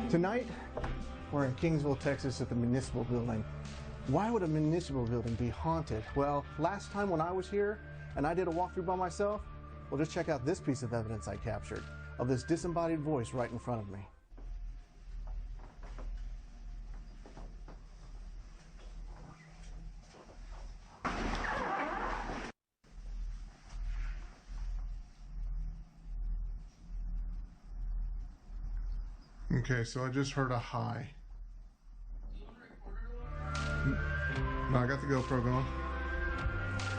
Tonight, we're in Kingsville, Texas at the Municipal Building. Why would a municipal building be haunted? Well, last time when I was here and I did a walkthrough by myself, well, just check out this piece of evidence I captured of this disembodied voice right in front of me. Okay, so I just heard a hi. No, I got the GoPro going.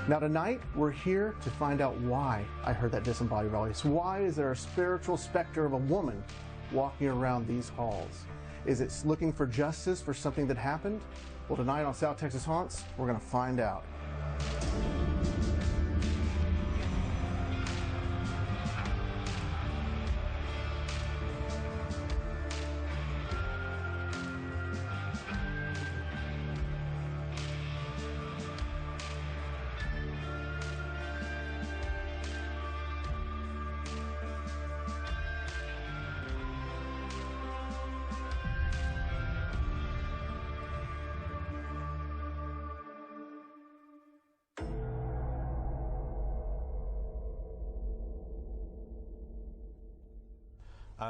Now tonight, we're here to find out why I heard that disembodied voice. Why is there a spiritual specter of a woman walking around these halls? Is it looking for justice for something that happened? Well, tonight on South Texas Haunts, we're gonna find out.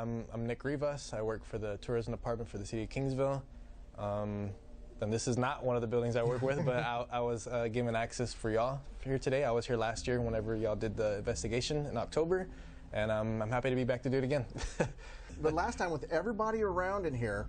I'm Nick Rivas. I work for the tourism department for the city of Kingsville. And this is not one of the buildings I work with, but I was given access for y'all here today. I was here last year whenever y'all did the investigation in October, and I'm happy to be back to do it again. But last time with everybody around in here,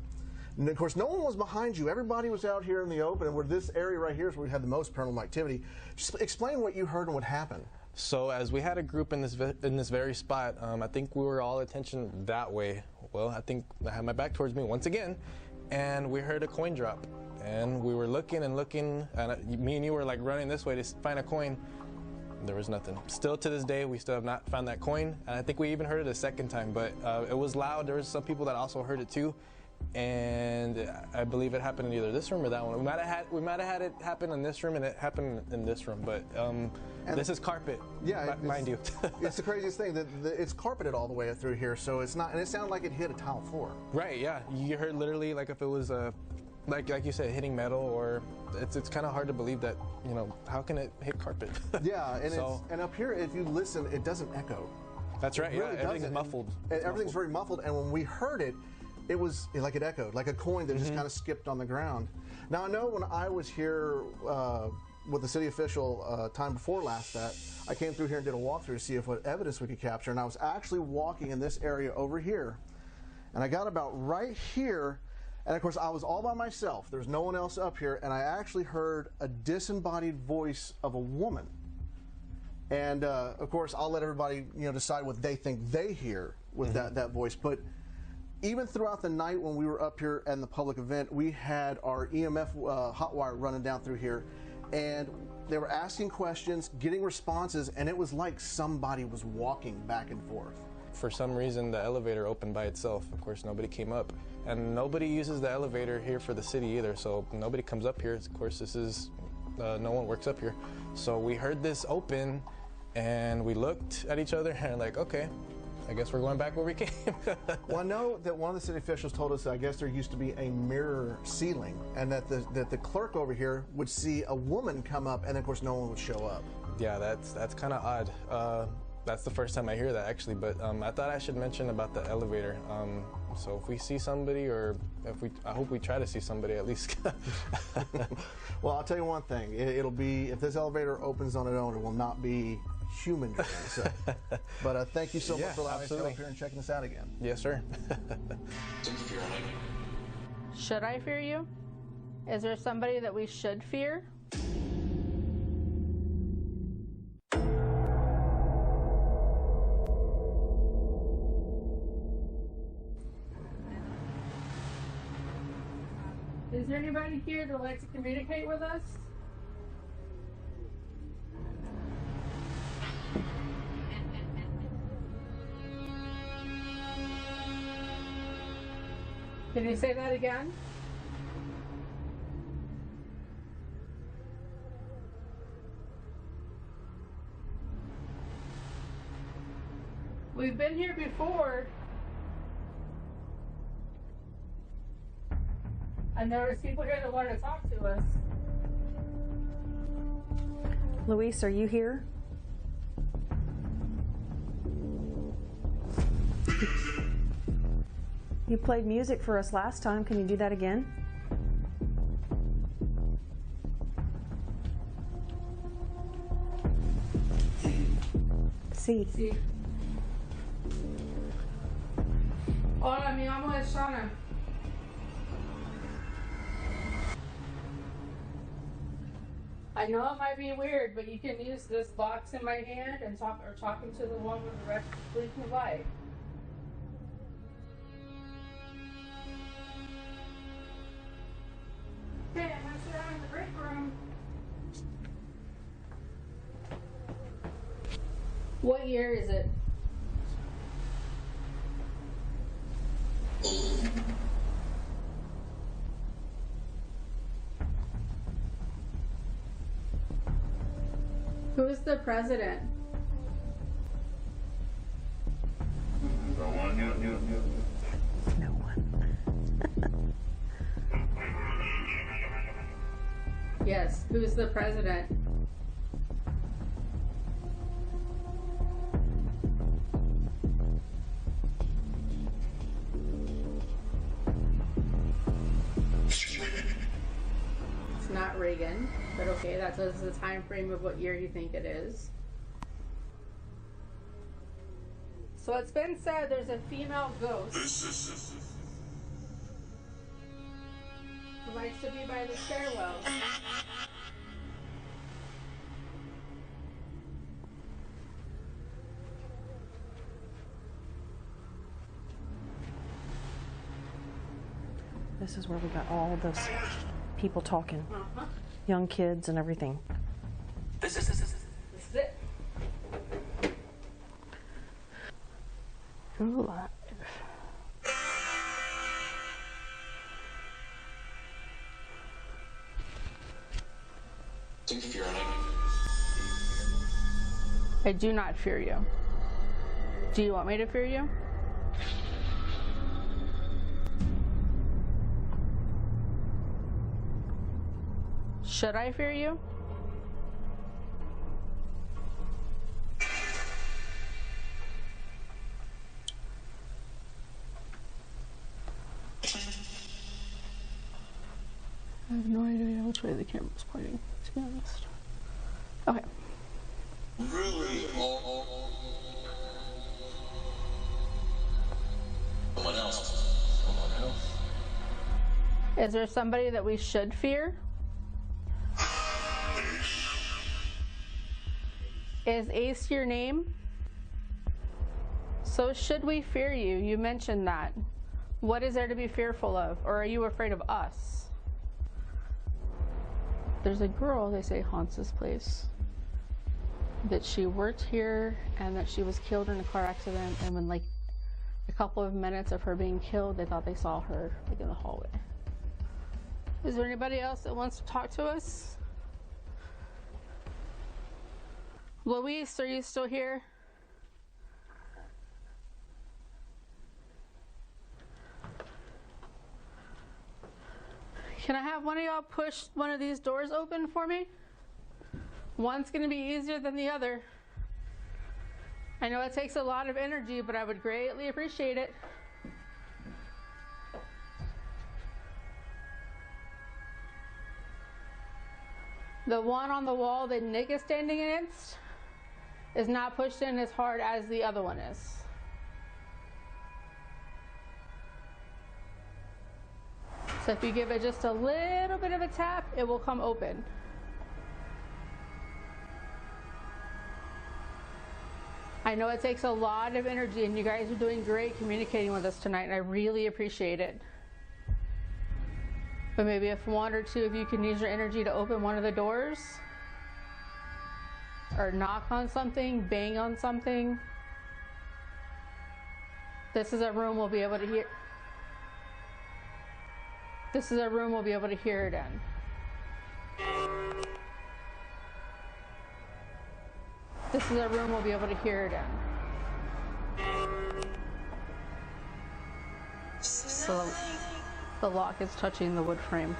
and of course no one was behind you, everybody was out here in the open, and where this area right here is where we had the most paranormal activity. Just explain what you heard and what happened. So as we had a group in this very spot, I think we were all attention that way. Well, I think I had my back towards me once again, and we heard a coin drop. And we were looking and looking, and me and you were like running this way to find a coin. There was nothing. Still to this day, we still have not found that coin. And I think we even heard it a second time, but it was loud. There was some people that also heard it too. And I believe it happened in either this room or that one. We might have had it happen in this room, and it happened in this room. But this is carpet. Yeah, mind you. It's the craziest thing that it's carpeted all the way through here, so it's not. And it sounded like it hit a tile floor. Right. Yeah. You heard literally like if it was like you said, hitting metal, or it's kind of hard to believe that, you know, how can it hit carpet? Yeah, and and up here, if you listen, it doesn't echo. That's right. Really, yeah, everything's muffled. Everything's very muffled, and when we heard it, it was like it echoed, like a coin that just kind of skipped on the ground. Now I know when I was here with the city official time before last, that I came through here and did a walkthrough to see if what evidence we could capture, and I was actually walking in this area over here, and I got about right here. And of course, I was all by myself. There's no one else up here, and I actually heard a disembodied voice of a woman. And of course, I'll let everybody, you know, decide what they think they hear with that voice. But even throughout the night when we were up here at the public event, we had our EMF hot wire running down through here, and they were asking questions, getting responses, and it was like somebody was walking back and forth. For some reason, the elevator opened by itself. Of course, nobody came up. And nobody uses the elevator here for the city either, so nobody comes up here. Of course, this is, no one works up here. So we heard this open, and we looked at each other, and like, okay, I guess we're going back where we came. Well, I know that one of the city officials told us that I guess there used to be a mirror ceiling, and that the clerk over here would see a woman come up, and of course, no one would show up. Yeah, that's kind of odd. That's the first time I hear that, actually, but I thought I should mention about the elevator. So if we see somebody, or I hope we try to see somebody at least. Well, I'll tell you one thing. It'll be, if this elevator opens on its own, it will not be human driven. So. But thank you so much for allowing us to come up here and checking this out again. Yes, sir. Should I fear you? Is there somebody that we should fear? Is there anybody here that would like to communicate with us? Can you say that again? We've been here before. And there was people here that wanted to talk to us. Luis, are you here? You played music for us last time. Can you do that again? Sí. Sí. Hola, mi amo es Shana. I know it might be weird, but you can use this box in my hand and talking to the one with the red blinking light. Okay, I'm gonna sit down in the break room. What year is it? Who's the president? No one. Yes, who's the president? It's not Reagan, but okay, that's the time frame of what year you think it is. So it's been said there's a female ghost who likes to be by the stairwell. This is where we got all those people talking. Young kids and everything. This is it. Ooh. I do not fear you. Do you want me to fear you? Should I fear you? I have no idea which way the camera's pointing, to be honest. Okay. Really? Someone else. Someone else. Is there somebody that we should fear? Is Ace your name? So should we fear you? You mentioned that. What is there to be fearful of? Or are you afraid of us? There's a girl, they say, haunts this place. That she worked here and that she was killed in a car accident, and when like a couple of minutes of her being killed, they thought they saw her like in the hallway. Is there anybody else that wants to talk to us? Luis, are you still here? Can I have one of y'all push one of these doors open for me? One's going to be easier than the other. I know it takes a lot of energy, but I would greatly appreciate it. The one on the wall that Nick is standing against is not pushed in as hard as the other one is. So if you give it just a little bit of a tap, it will come open. I know it takes a lot of energy, and you guys are doing great communicating with us tonight, and I really appreciate it. But maybe if one or two of you can use your energy to open one of the doors, or knock on something, bang on something. This is a room we'll be able to hear. This is a room we'll be able to hear it in. This is a room we'll be able to hear it in. So the lock is touching the wood frame.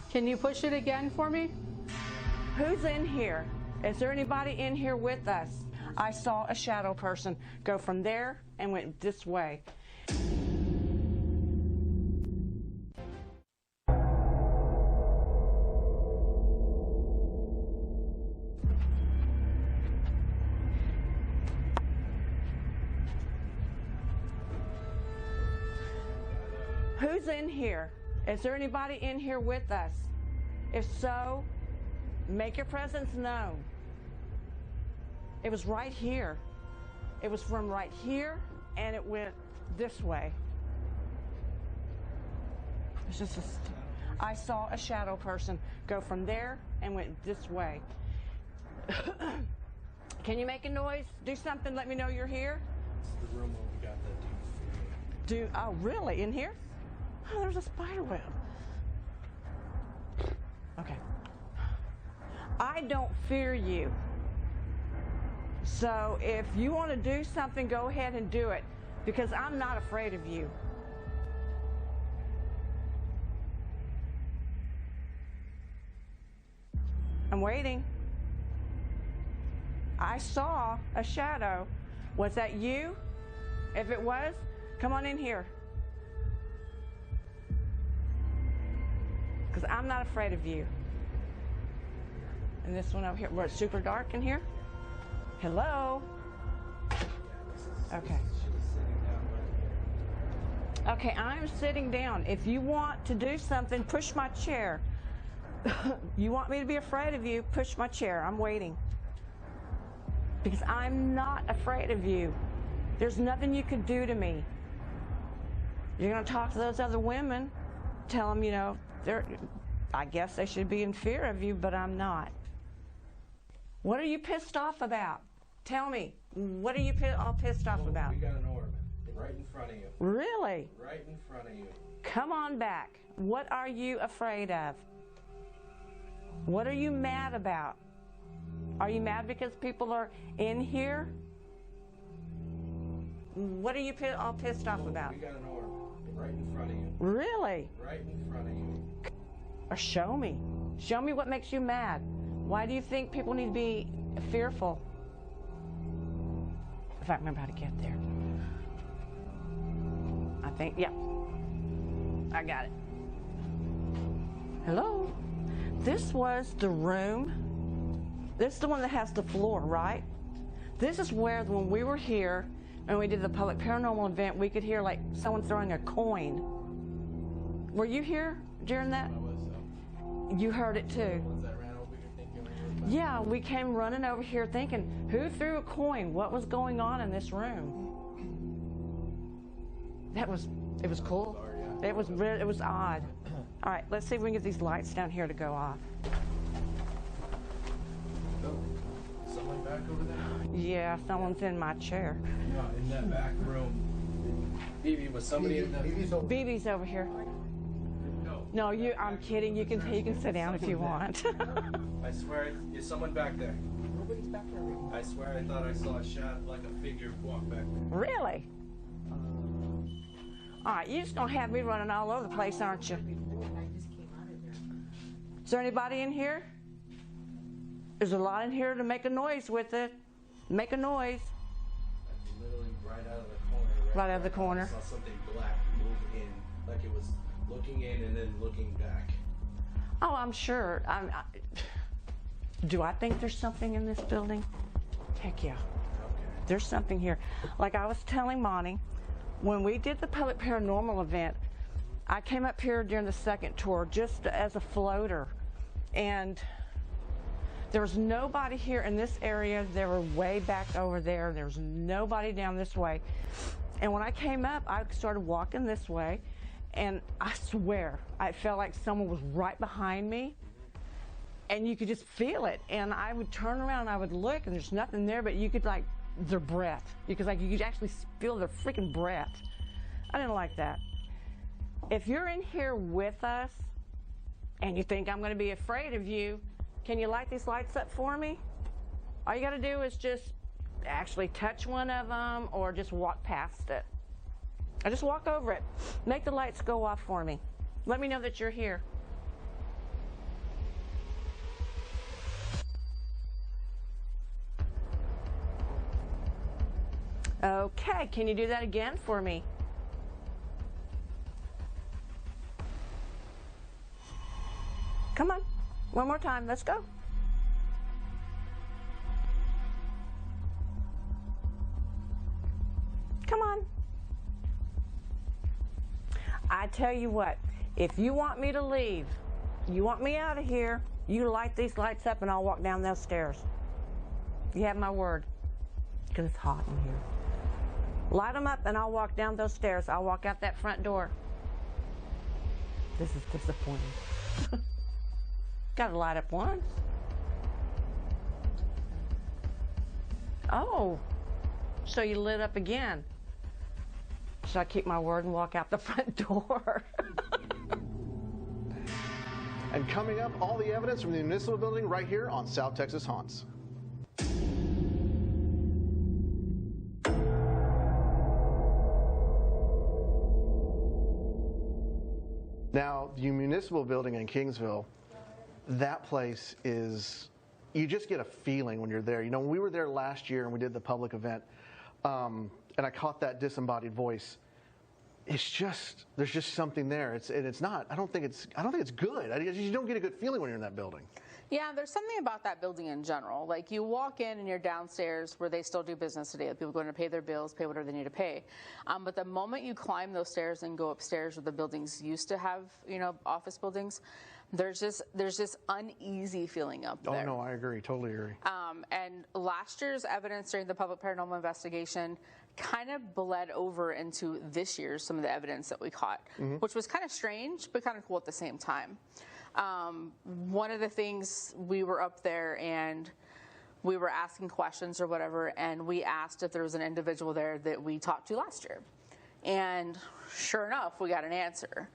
Can you push it again for me? Who's in here? Is there anybody in here with us? I saw a shadow person go from there and went this way. Who's in here? Is there anybody in here with us? If so, make your presence known. It was right here. It was from right here, and it went this way. It's just I saw a shadow person go from there and went this way. Can you make a noise? Do something, let me know you're here. It's the room where we got that dude. Oh, really? In here? Oh, there's a spider web. Okay. I don't fear you. So if you want to do something, go ahead and do it, because I'm not afraid of you. I'm waiting. I saw a shadow. Was that you? If it was, come on in here. Because I'm not afraid of you. And this one over here, where it's super dark in here. Hello? Okay. Okay, I'm sitting down. If you want to do something, push my chair. You want me to be afraid of you, push my chair. I'm waiting. Because I'm not afraid of you. There's nothing you could do to me. You're going to talk to those other women, tell them, you know, I guess they should be in fear of you, but I'm not. What are you pissed off about? Tell me. What are you all pissed off about? We got an orb right in front of you. Really? Right in front of you. Come on back. What are you afraid of? What are you mad about? Are you mad because people are in here? What are you all pissed off about? We got an orb right in front of you. Really? Right in front of you. Or show me. Show me what makes you mad. Why do you think people need to be fearful? If I remember how to get there. I think, yeah. I got it. Hello? This was the room. This is the one that has the floor, right? This is where, when we were here and we did the public paranormal event, we could hear like someone throwing a coin. Were you here during that? I was. You heard it too. Ones that ran over here thinking we were Yeah, we came running over here thinking, who threw a coin? What was going on in this room? It was cool. It was odd. All right, let's see if we can get these lights down here to go off. someone back over there? Yeah, someone's in my chair. No, in that back room. Phoebe, was somebody in that? BB's over here. No, I'm kidding. You can sit down if you want. I swear, is someone back there? Nobody's back there. I swear I thought I saw a shadow, like a figure walk back there. Really? All right, you're just going to have me running all over the place, aren't you? Is there anybody in here? There's a lot in here to make a noise with it. Make a noise. Literally right out of the corner. Right out of the corner. I saw something black move in, like it was looking in and then looking back. Oh, I'm sure. Do I think there's something in this building? Heck yeah. Okay. There's something here. Like I was telling Monty, when we did the public paranormal event, I came up here during the second tour just as a floater, and there was nobody here in this area. They were way back over there. There was nobody down this way. And when I came up, I started walking this way, and I swear, I felt like someone was right behind me, and you could just feel it. And I would turn around and I would look, and there's nothing there, but you could like their breath. Because like you could actually feel their freaking breath. I didn't like that. If you're in here with us and you think I'm going to be afraid of you, can you light these lights up for me? All you got to do is just actually touch one of them or just walk past it. Or just walk over it. Make the lights go off for me. Let me know that you're here. Okay, can you do that again for me? Come on, one more time, let's go. Come on. I tell you what, if you want me to leave, you want me out of here, you light these lights up and I'll walk down those stairs. You have my word, because it's hot in here. Light them up and I'll walk down those stairs. I'll walk out that front door. This is disappointing. Got to light up once. Oh, so you lit up again. Should I keep my word and walk out the front door? And coming up, all the evidence from the municipal building right here on South Texas Haunts. Now, the municipal building in Kingsville, that place is, you just get a feeling when you're there. You know, when we were there last year and we did the public event, and I caught that disembodied voice, it's just, there's just something there. It's not, I don't think it's good. You don't get a good feeling when you're in that building. Yeah, there's something about that building in general. Like, you walk in and you're downstairs where they still do business today. People going to pay their bills, pay whatever they need to pay. But the moment you climb those stairs and go upstairs where the buildings used to have, you know, office buildings, there's this uneasy feeling up there. Oh, no, I agree. Totally agree. And last year's evidence during the public paranormal investigation kind of bled over into this year's, some of the evidence that we caught, which was kind of strange, but kind of cool at the same time. One of the things, we were up there and we were asking questions or whatever, and we asked if there was an individual there that we talked to last year. And sure enough, we got an answer.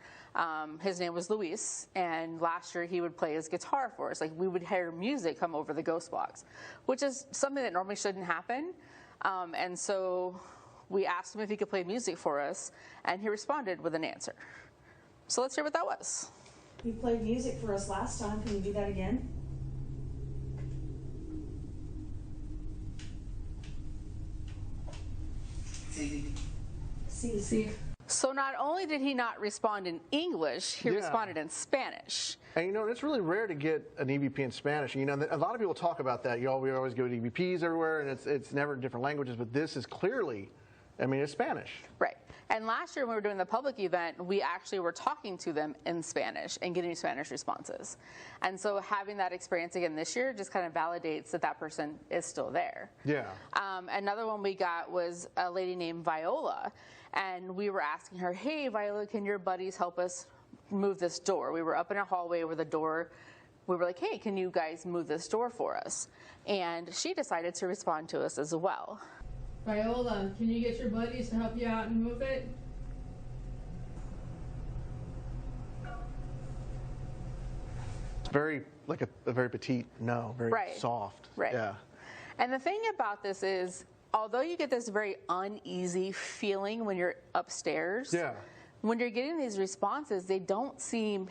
His name was Luis, and last year he would play his guitar for us. Like, we would hear music come over the ghost box, which is something that normally shouldn't happen. And so we asked him if he could play music for us, and he responded with an answer. So let's hear what that was. You played music for us last time. Can you do that again? See. So not only did he not respond in English, he responded in Spanish. And you know, it's really rare to get an EVP in Spanish. You know, a lot of people talk about that. We always go to EVPs everywhere, and it's never different languages. But this is clearly, I mean, it's Spanish. Right. And last year when we were doing the public event, we actually were talking to them in Spanish and getting Spanish responses. And so having that experience again this year just kind of validates that that person is still there. Yeah. Another one we got was a lady named Viola. And we were asking her, hey, Viola, can your buddies help us move this door? We were up in a hallway where the door, we were like, hey, can you guys move this door for us? And she decided to respond to us as well. Viola, can you get your buddies to help you out and move it? It's very, like a very petite, no, very soft. Right. Yeah. And the thing about this is, although you get this very uneasy feeling when you're upstairs, when you're getting these responses, they don't seem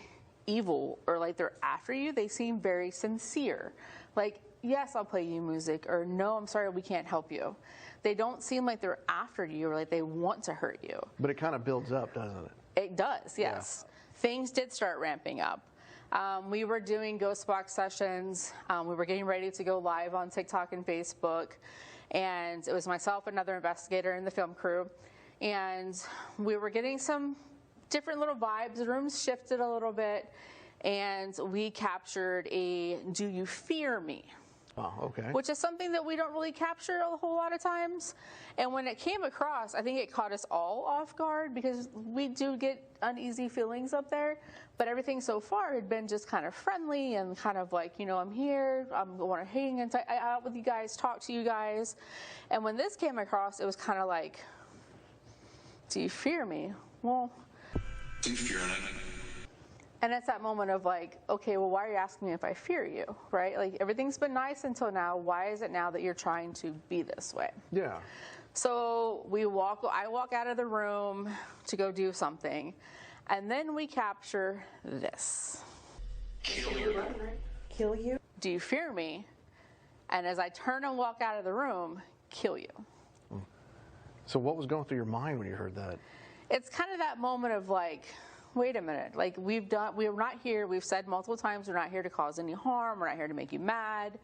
evil or like they're after you. They seem very sincere. Like, yes, I'll play you music, or no, I'm sorry, we can't help you. They don't seem like they're after you or like they want to hurt you. But it kind of builds up, doesn't it? It does, yes. Yeah. Things did start ramping up. We were doing ghost box sessions. We were getting ready to go live on TikTok and Facebook. And it was myself, another investigator, and the film crew. And we were getting some different little vibes. The rooms shifted a little bit. And we captured a "Do you fear me?" Oh, okay. Which is something that we don't really capture a whole lot of times. And when it came across, I think it caught us all off guard because we do get uneasy feelings up there. But everything so far had been just kind of friendly and kind of like, you know, I'm here, I want to hang out with you guys, talk to you guys. And when this came across, it was kind of like, do you fear me? Well, Do you fear me? and it's that moment of like, okay, well, why are you asking me if I fear you, right? Like, everything's been nice until now. Why is it now that you're trying to be this way? Yeah. So I walk out of the room to go do something, and then we capture this. Kill you. Kill you? Do you fear me? And as I turn and walk out of the room, kill you. So what was going through your mind when you heard that? It's kind of that moment of like, wait a minute, like we're not here, we've said multiple times, we're not here to cause any harm, we're not here to make you mad.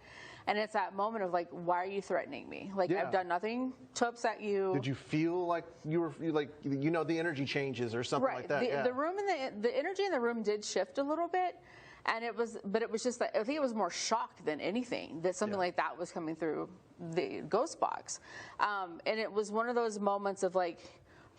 And it's that moment of like, why are you threatening me? Like, Yeah. I've done nothing to upset you. Did you feel like you were like, the energy changes or something like that? The room and the energy in the room did shift a little bit. And it was just that I think it was more shock than anything that something like that was coming through the ghost box. And it was one of those moments of like,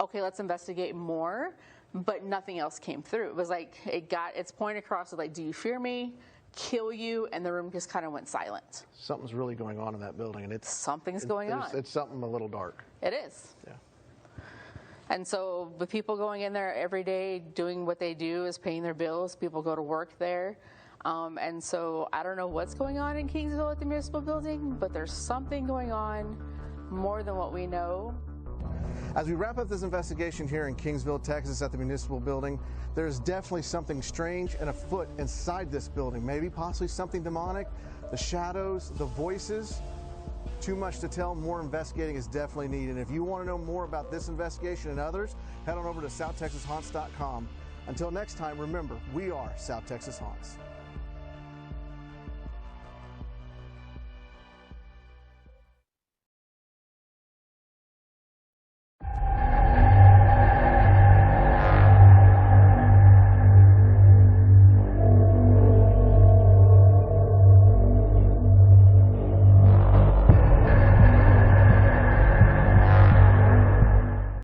okay, let's investigate more, but nothing else came through. It was like it got its point across of like, do you fear me? Kill you, and the room just kind of went silent. Something's really going on in that building, and Something's going on. It's something a little dark. It is. Yeah. And so the people going in there every day doing what they do is paying their bills. People go to work there. And so I don't know what's going on in Kingsville at the municipal building, but there's something going on more than what we know. As we wrap up this investigation here in Kingsville, Texas at the municipal building, there's definitely something strange and afoot inside this building. Maybe possibly something demonic, the shadows, the voices. Too much to tell. More investigating is definitely needed. If you want to know more about this investigation and others, head on over to SouthTexasHaunts.com. Until next time, remember, we are South Texas Haunts.